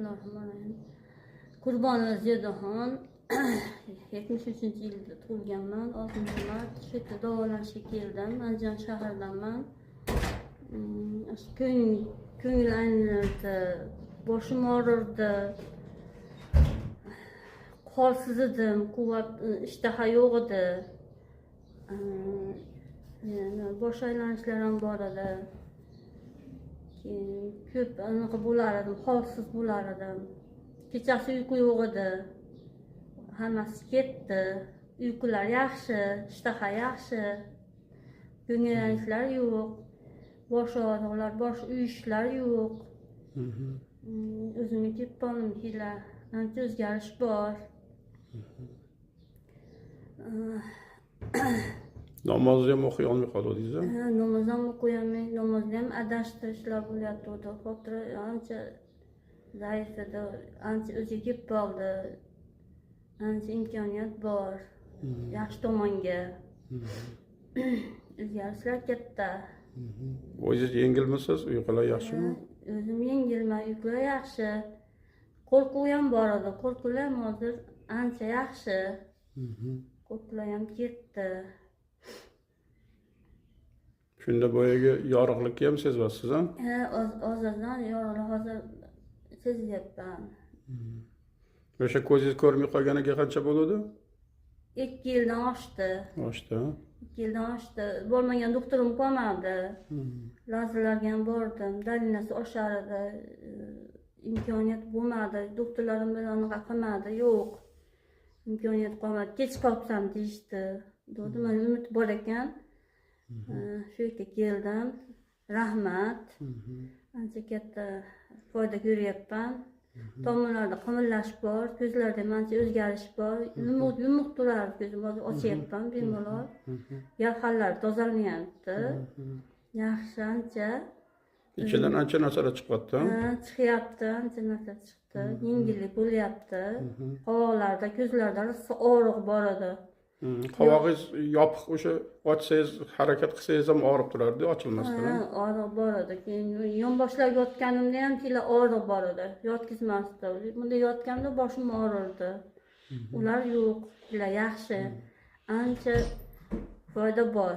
Bismillahirrahmanirrahim. Qurbonlar Zedaxon 73-yilda tug'ilganman. 6-mart shu yerda davolanishga keldim. Andijon shahridanman. Ko'ngil aylanardi, boshim og'rirdi, holsiz edim, quvvat, ishtaha yo'q edi. Bosh aylanishlar ham bor edi. Ko'p anaqa bo'lar edim, holsiz bo'lar edim. Kechasi uyqu yo'q edi. Hammasi ketdi. Uyqular yaxshi, ishtaha yaxshi. Ko'ngillanishlar yo'q. Bosh og'riqlar, bosh uyushlar yo'q. O'zimga kelib qoldim, ancha o'zgarish bor. Namozni ham o'qiy olmay qoldingiz-a? Namoz ham o'qiy olmay, namozda ham adashtirishlar bo'layotdi. Xotira ancha zaif edi, ancha o'ziga kelib qoldi. Ancha imkoniyat bor, yaxshi tomonga. O'zgarishlar katta. O'zingiz yengilmisiz? Uyqular yaxshimi? O'zim yengilman, uyqular yaxshi. Qo'rquv ham bor edi, qo'rquvlar ham hozir ancha yaxshi. Qo'rquvlar ham ketdi. Shunda boyagi yorug'likni ham sezyapsiz-a? Hozirdan yorug'lik hozir sezyapman. O'sha ko'zingiz ko'rmay qolganiga qancha bo'ldi? 2 yildan oshdi. Oshdi. 2 yildan oshdi. Bo'lmagan doktorim qolmadi. Lazerlarga ham bordim, dalinasi oshar edi. Imkoniyat bo'lmadi. Doktorlarim bilan unaqa qilmadi, yo'q. Imkoniyat qolmadi. Kech qolibsan deyishdi. Dedim, men umid bor ekan. Shu yerga keldim. Rahmat. Ancha katta foyda ko'ryapman. Tomirlarda qimirlash bor, ko'zlarda ham ancha o'zgarish bor. Yumuq turar ko'zim, hozir ochyapman bemalol. Yarqanlar tozalanyapti. Yaxshi ancha. Ichidan ancha narsalar chiqyapti. Chiqyapti, ancha narsa chiqdi. Yengillik bo'lyapti. Qovoqlarda, ko'zlarda og'riq bor edi. Qovog'ingiz yopiq, o'sha ochsangiz, harakat qilsangiz ham og'rib turardi, ochilmasdan. Og'riq bor edi. Keyin yonboshlab yotganimda ham og'riq bor edi. Yotkizmasdi. Bunda yotganda boshim og'rirdi. Ular yo'q, ular yaxshi. Ancha foyda bor.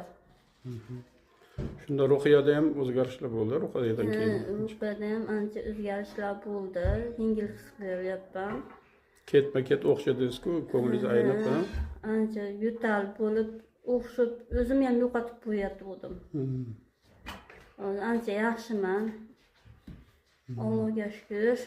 Shunda ruhiyada ham o'zgarishlar bo'ldi, ruhiyadan keyin. Ruhiyada ham ancha o'zgarishlar bo'ldi. Yengil his qilyapman. Ketma-ket o'xshadingiz-ku, ko'nglingiz aynib. Ancha yo'tal bo'lib, o'xshab, o'zim ham yo'qotib qo'yatgandim. Ancha yaxshiman. Allohga shukr.